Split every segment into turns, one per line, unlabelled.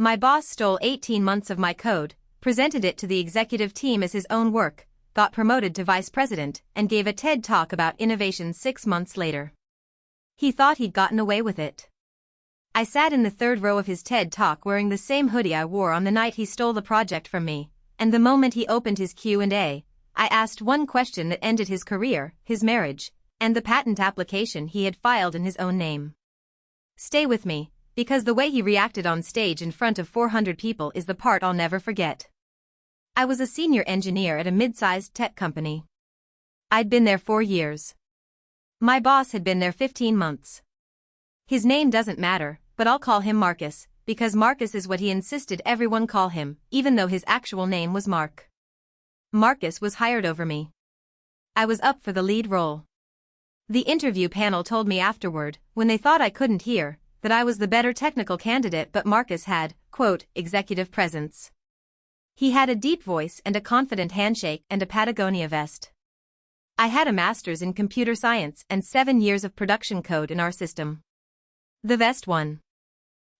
My boss stole 18 months of my code, presented it to the executive team as his own work, got promoted to vice president, and gave a TED Talk about innovation 6 months later. He thought he'd gotten away with it. I sat in the third row of his TED Talk wearing the same hoodie I wore on the night he stole the project from me, and the moment he opened his Q&A, I asked one question that ended his career, his marriage, and the patent application he had filed in his own name. Stay with me, because the way he reacted on stage in front of 400 people is the part I'll never forget. I was a senior engineer at a mid-sized tech company. I'd been there 4 years. My boss had been there 15 months. His name doesn't matter, but I'll call him Marcus, because Marcus is what he insisted everyone call him, even though his actual name was Mark. Marcus was hired over me. I was up for the lead role. The interview panel told me afterward, when they thought I couldn't hear, that I was the better technical candidate, but Marcus had, quote, executive presence. He had a deep voice and a confident handshake and a Patagonia vest. I had a master's in computer science and 7 years of production code in our system. The vest won.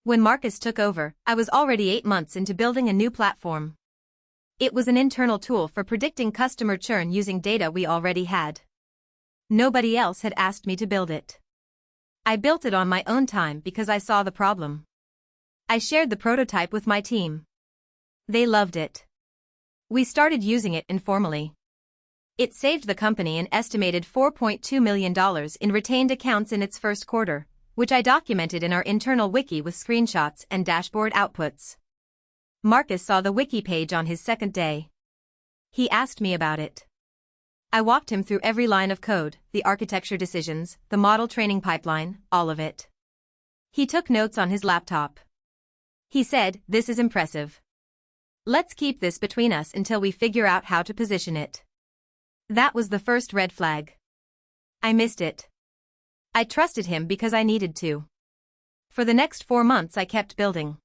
When Marcus took over, I was already 8 months into building a new platform. It was an internal tool for predicting customer churn using data we already had. Nobody else had asked me to build it. I built it on my own time because I saw the problem. I shared the prototype with my team. They loved it. We started using it informally. It saved the company an estimated $4.2 million in retained accounts in its first quarter, which I documented in our internal wiki with screenshots and dashboard outputs. Marcus saw the wiki page on his second day. He asked me about it. I walked him through every line of code, the architecture decisions, the model training pipeline, all of it. He took notes on his laptop. He said, "This is impressive. Let's keep this between us until we figure out how to position it." That was the first red flag. I missed it. I trusted him because I needed to. For the next 4 months I kept building.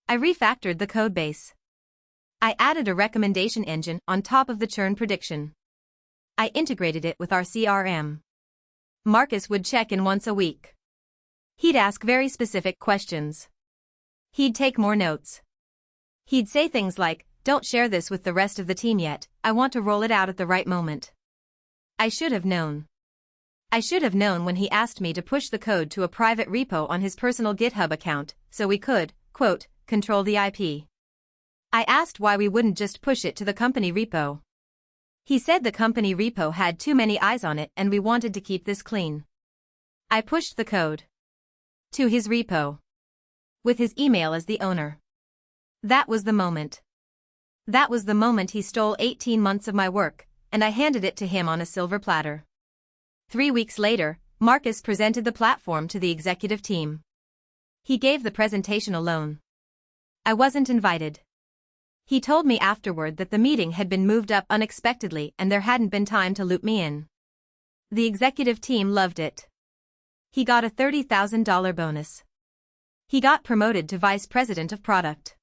I refactored the codebase. I added a recommendation engine on top of the churn prediction. I integrated it with our CRM. Marcus would check in once a week. He'd ask very specific questions. He'd take more notes. He'd say things like, "Don't share this with the rest of the team yet, I want to roll it out at the right moment." I should have known. I should have known when he asked me to push the code to a private repo on his personal GitHub account, so we could, quote, control the IP. I asked why we wouldn't just push it to the company repo. He said the company repo had too many eyes on it and we wanted to keep this clean. I pushed the code to his repo, with his email as the owner. That was the moment. That was the moment he stole 18 months of my work, and I handed it to him on a silver platter. 3 weeks later, Marcus presented the platform to the executive team. He gave the presentation alone. I wasn't invited. He told me afterward that the meeting had been moved up unexpectedly and there hadn't been time to loop me in. The executive team loved it. He got a $30,000 bonus. He got promoted to vice president of product.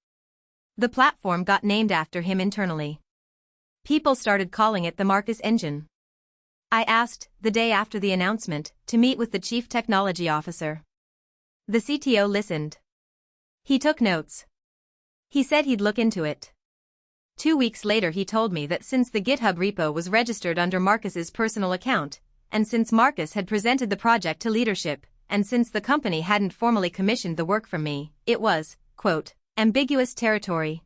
The platform got named after him internally. People started calling it the Marcus engine. I asked, the day after the announcement, to meet with the chief technology officer. The CTO listened. He took notes. He said he'd look into it. 2 weeks later he told me that since the GitHub repo was registered under Marcus's personal account, and since Marcus had presented the project to leadership, and since the company hadn't formally commissioned the work from me, it was, quote, ambiguous territory.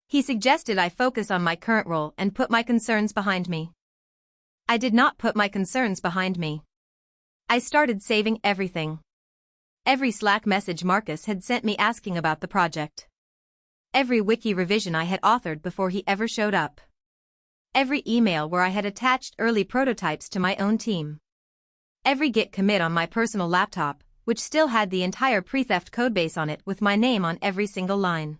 He suggested I focus on my current role and put my concerns behind me. I did not put my concerns behind me. I started saving everything. Every Slack message Marcus had sent me asking about the project. Every wiki revision I had authored before he ever showed up. Every email where I had attached early prototypes to my own team. Every Git commit on my personal laptop, which still had the entire pre-theft codebase on it with my name on every single line.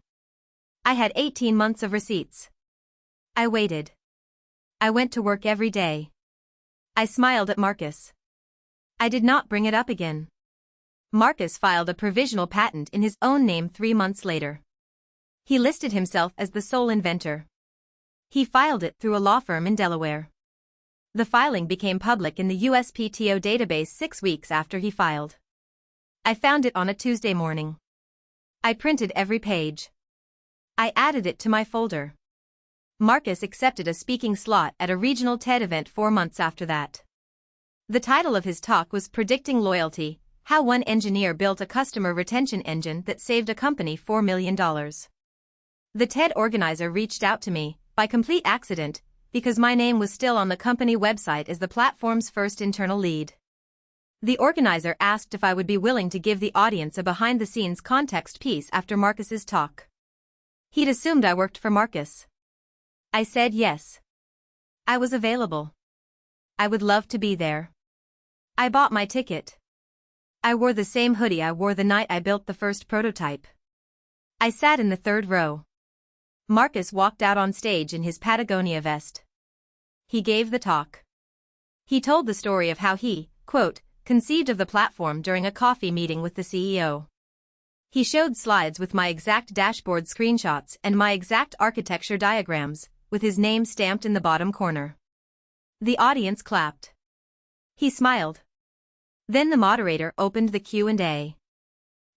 I had 18 months of receipts. I waited. I went to work every day. I smiled at Marcus. I did not bring it up again. Marcus filed a provisional patent in his own name 3 months later. He listed himself as the sole inventor. He filed it through a law firm in Delaware. The filing became public in the USPTO database 6 weeks after he filed. I found it on a Tuesday morning. I printed every page. I added it to my folder. Marcus accepted a speaking slot at a regional TED event 4 months after that. The title of his talk was Predicting Loyalty: How One Engineer Built a Customer Retention Engine That Saved a Company $4 million. The TED organizer reached out to me, by complete accident, because my name was still on the company website as the platform's first internal lead. The organizer asked if I would be willing to give the audience a behind-the-scenes context piece after Marcus's talk. He'd assumed I worked for Marcus. I said yes. I was available. I would love to be there. I bought my ticket. I wore the same hoodie I wore the night I built the first prototype. I sat in the 3rd row. Marcus walked out on stage in his Patagonia vest. He gave the talk. He told the story of how he, quote, conceived of the platform during a coffee meeting with the CEO. He showed slides with my exact dashboard screenshots and my exact architecture diagrams, with his name stamped in the bottom corner. The audience clapped. He smiled. Then the moderator opened the Q&A.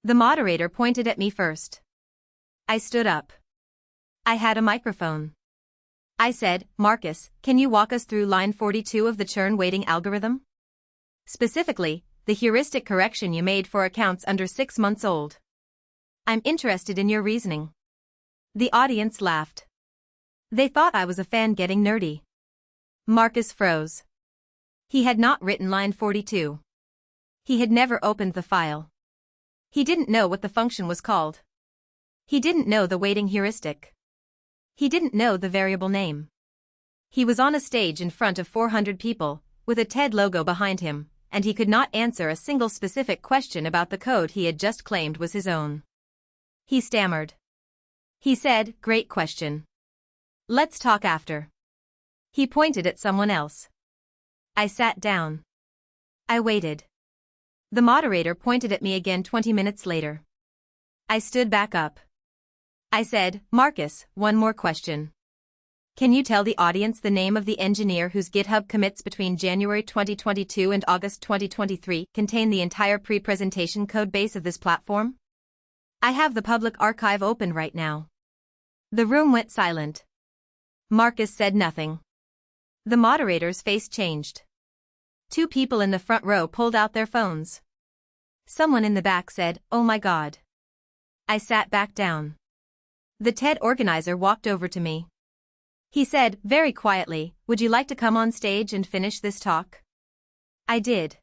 The moderator pointed at me first. I stood up. I had a microphone. I said, Marcus, can you walk us through line 42 of the churn weighting algorithm? Specifically, the heuristic correction you made for accounts under 6 months old. I'm interested in your reasoning. The audience laughed. They thought I was a fan getting nerdy. Marcus froze. He had not written line 42. He had never opened the file. He didn't know what the function was called. He didn't know the weighting heuristic. He didn't know the variable name. He was on a stage in front of 400 people, with a TED logo behind him, and he could not answer a single specific question about the code he had just claimed was his own. He stammered. He said, "Great question. Let's talk after." He pointed at someone else. I sat down. I waited. The moderator pointed at me again 20 minutes later. I stood back up. I said, "Marcus, one more question. Can you tell the audience the name of the engineer whose GitHub commits between January 2022 and August 2023 contain the entire pre-presentation code base of this platform? I have the public archive open right now." The room went silent. Marcus said nothing. The moderator's face changed. 2 people in the front row pulled out their phones. Someone in the back said, "Oh my God." I sat back down. The TED organizer walked over to me. He said, very quietly, "Would you like to come on stage and finish this talk?" I did.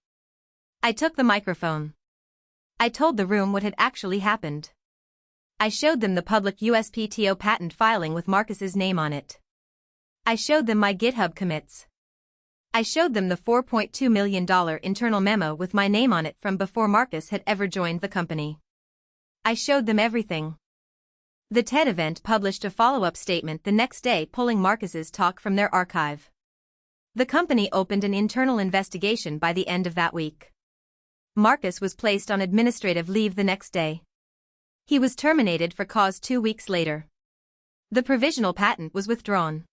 I took the microphone. I told the room what had actually happened. I showed them the public USPTO patent filing with Marcus's name on it. I showed them my GitHub commits. I showed them the $4.2 million internal memo with my name on it from before Marcus had ever joined the company. I showed them everything. The TED event published a follow-up statement the next day pulling Marcus's talk from their archive. The company opened an internal investigation by the end of that week. Marcus was placed on administrative leave the next day. He was terminated for cause 2 weeks later. The provisional patent was withdrawn.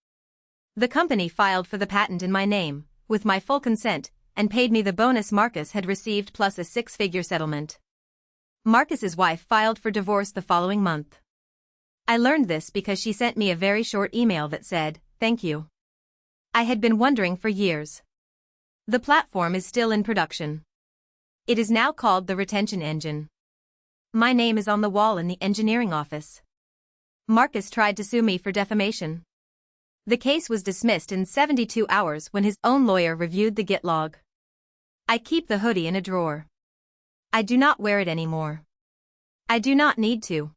The company filed for the patent in my name, with my full consent, and paid me the bonus Marcus had received plus a 6-figure settlement. Marcus's wife filed for divorce the following month. I learned this because she sent me a very short email that said, "Thank you. I had been wondering for years." The platform is still in production. It is now called the Retention Engine. My name is on the wall in the engineering office. Marcus tried to sue me for defamation. The case was dismissed in 72 hours when his own lawyer reviewed the Git log. I keep the hoodie in a drawer. I do not wear it anymore. I do not need to.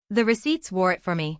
The receipts wore it for me.